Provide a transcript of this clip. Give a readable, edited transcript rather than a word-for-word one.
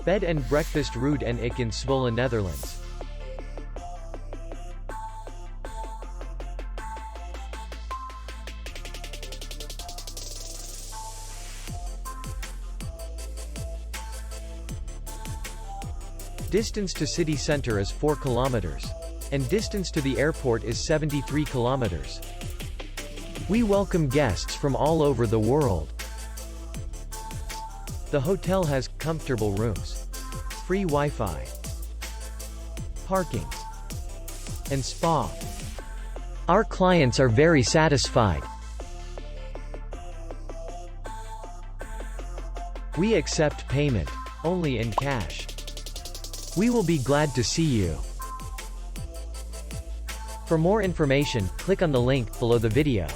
Bed and breakfast Ruud and Icke in Zwolle, Netherlands. Distance to city center is 4 kilometers. And distance to the airport is 73 kilometers. We welcome guests from all over the world. The hotel has comfortable rooms, free Wi-Fi, parking, and spa. Our clients are very satisfied. We accept payment only in cash. We will be glad to see you. For more information, click on the link below the video.